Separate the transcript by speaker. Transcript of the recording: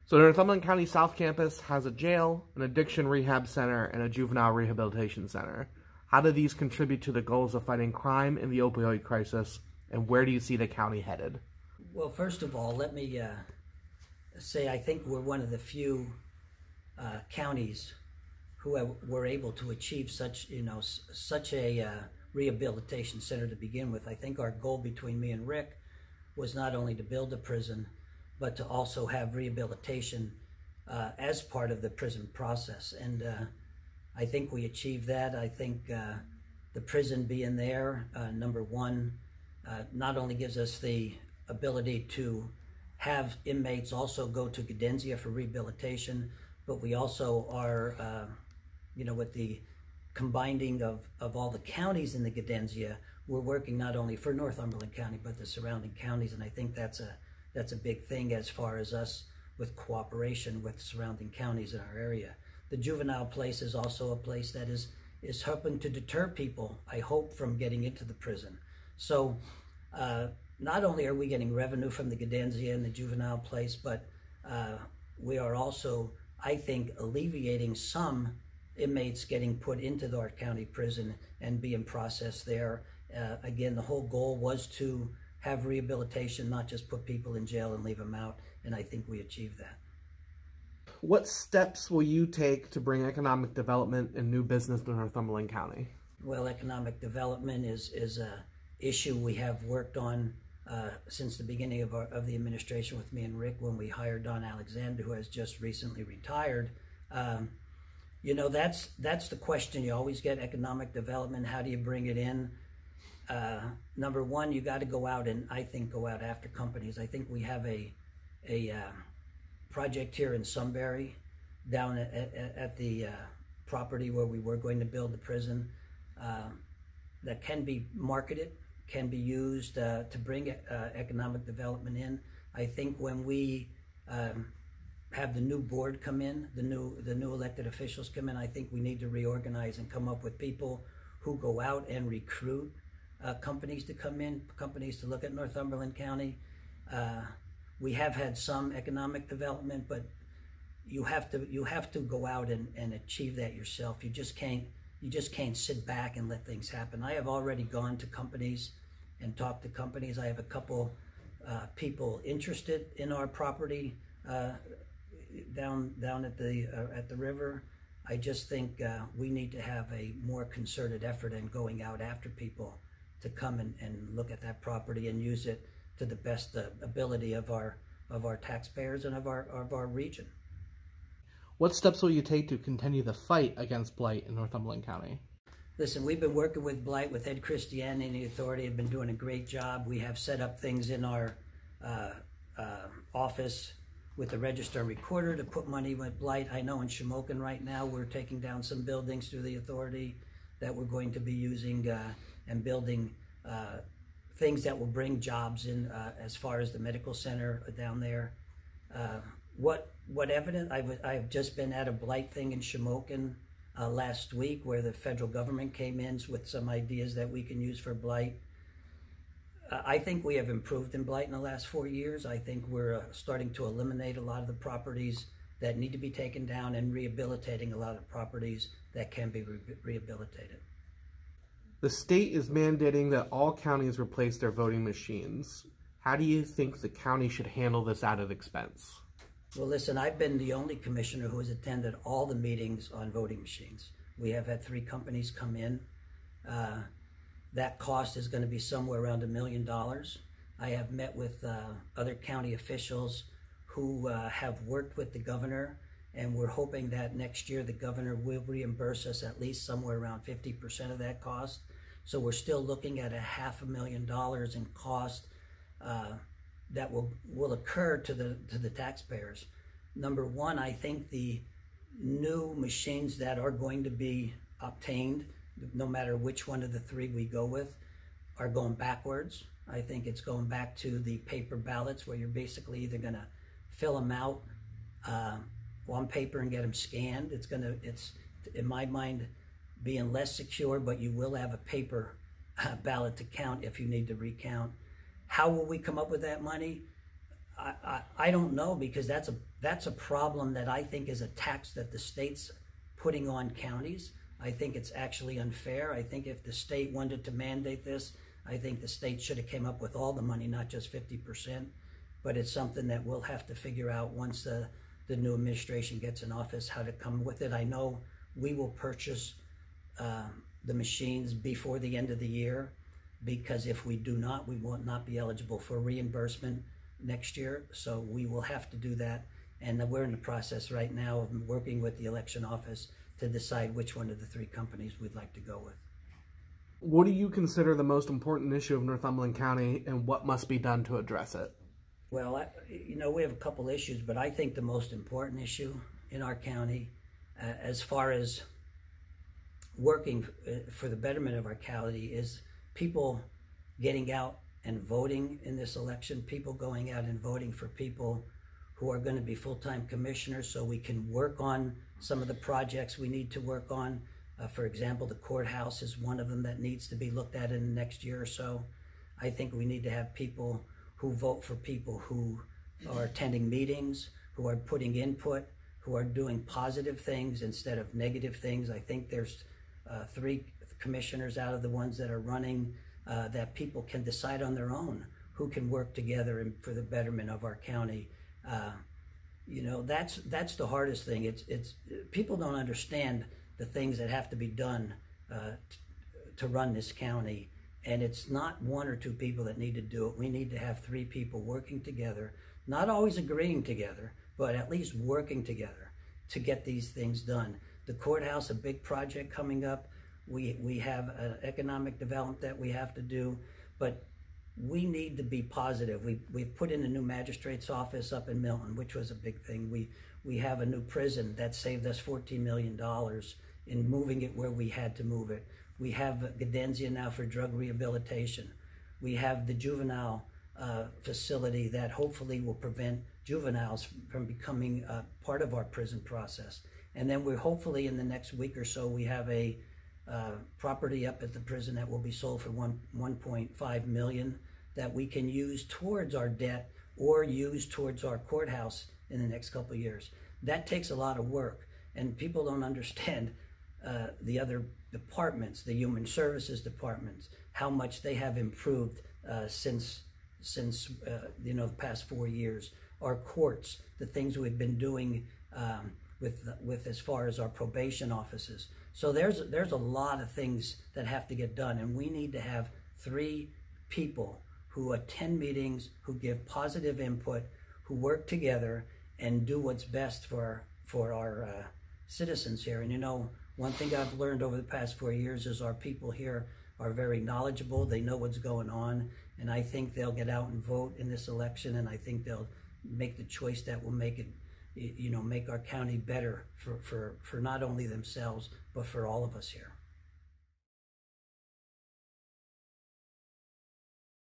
Speaker 1: So Northumberland County South Campus has a jail, an addiction rehab center, and a juvenile rehabilitation center. How do these contribute to the goals of fighting crime and the opioid crisis, and where do you see the county headed?
Speaker 2: Well, first of all, let me say I think we're one of the few counties who were able to achieve such a rehabilitation center to begin with. I think our goal between me and Rick was not only to build a prison, but to also have rehabilitation as part of the prison process. And I think we achieved that. I think the prison being there, number one, not only gives us the ability to have inmates also go to Gudenzia for rehabilitation, but we also are, with the combining of all the counties in the Gudenzia, we're working not only for Northumberland County, but the surrounding counties. And I think that's a big thing as far as us with cooperation with surrounding counties in our area. The juvenile place is also a place that is helping to deter people, I hope, from getting into the prison. So not only are we getting revenue from the Gudenzia and the juvenile place, but we are also, I think, alleviating some inmates getting put into the North County prison and being processed there. Again, the whole goal was to have rehabilitation, not just put people in jail and leave them out, and I think we achieved that.
Speaker 1: What steps will you take to bring economic development and new business to Northumberland County?
Speaker 2: Well, economic development is a issue we have worked on since the beginning of the administration with me and Rick, when we hired Don Alexander, who has just recently retired. That's the question you always get: economic development. How do you bring it in? Number one, you got to go out and, I think, go out after companies. I think we have a project here in Sunbury, down at the property where we were going to build the prison, that can be marketed, can be used to bring economic development in. I think when we have the new board come in, the new elected officials come in, I think we need to reorganize and come up with people who go out and recruit companies to come in, companies to look at Northumberland County. We have had some economic development, but you have to go out and achieve that yourself. You just can't sit back and let things happen. I have already gone to companies and talked to companies. I have a couple people interested in our property down at the river. I just think we need to have a more concerted effort in going out after people to come and look at that property and use it to the best ability of our taxpayers and of our region.
Speaker 1: What steps will you take to continue the fight against blight in Northumberland County?
Speaker 2: Listen, we've been working with Blight, with Ed Christiani and the authority have been doing a great job. We have set up things in our office with the register and recorder to put money with Blight. I know in Shamokin right now we're taking down some buildings through the authority that we're going to be using and building things that will bring jobs in as far as the medical center down there. What evidence? I've just been at a Blight thing in Shamokin last week, where the federal government came in with some ideas that we can use for Blight. I think we have improved in Blight in the last 4 years. I think we're starting to eliminate a lot of the properties that need to be taken down and rehabilitating a lot of properties that can be rehabilitated.
Speaker 1: The state is mandating that all counties replace their voting machines. How do you think the county should handle this added expense?
Speaker 2: Well, listen, I've been the only commissioner who has attended all the meetings on voting machines. We have had 3 companies come in. That cost is going to be somewhere around $1 million. I have met with other county officials who have worked with the governor, and we're hoping that next year the governor will reimburse us at least somewhere around 50% of that cost. So we're still looking at $500,000 in cost that will occur to the taxpayers. Number one, I think the new machines that are going to be obtained, no matter which one of the 3 we go with, are going backwards. I think it's going back to the paper ballots, where you're basically either going to fill them out on paper and get them scanned. It's in my mind being less secure, but you will have a paper ballot to count if you need to recount. How will we come up with that money? I don't know, because that's That's a problem that I think is a tax that the state's putting on counties. I think it's actually unfair. I think if the state wanted to mandate this, I think the state should have came up with all the money, not just 50%. But it's something that we'll have to figure out once the new administration gets in office, how to come with it. I know we will purchase the machines before the end of the year, because if we do not, we will not be eligible for reimbursement next year. So we will have to do that. And we're in the process right now of working with the election office to decide which one of the three companies we'd like to go with.
Speaker 1: What do you consider the most important issue of Northumberland County, and what must be done to address it?
Speaker 2: Well, we have a couple issues, but I think the most important issue in our county, as far as working for the betterment of our county, is people getting out and voting in this election, people going out and voting for people who are going to be full-time commissioners, so we can work on some of the projects we need to work on. For example, the courthouse is one of them that needs to be looked at in the next year or so. I think we need to have people who vote for people who are attending meetings, who are putting input, who are doing positive things instead of negative things. I think there's 3 commissioners out of the ones that are running that people can decide on their own who can work together for the betterment of our county. That's the hardest thing. It's people don't understand the things that have to be done to run this county. And it's not 1 or 2 people that need to do it. We need to have 3 people working together, not always agreeing together, but at least working together to get these things done. The courthouse, a big project coming up. We have an economic development that we have to do, but we need to be positive. We've put in a new magistrate's office up in Milton, which was a big thing. We have a new prison that saved us $14 million in moving it where we had to move it. We have Gadenzia now for drug rehabilitation. We have the juvenile facility that hopefully will prevent juveniles from becoming part of our prison process. And then we're hopefully in the next week or so, we have a property up at the prison that will be sold for $1.5 million that we can use towards our debt or use towards our courthouse in the next couple of years. That takes a lot of work, and people don't understand the other departments, the human services departments, how much they have improved since the past 4 years. Our courts, the things we've been doing with as far as our probation offices. So there's a lot of things that have to get done, and we need to have 3 people who attend meetings, who give positive input, who work together and do what's best for our citizens here. And one thing I've learned over the past 4 years is our people here are very knowledgeable. They know what's going on, and I think they'll get out and vote in this election, and I think they'll make the choice that will make it, make our county better for not only themselves, but for all of us here.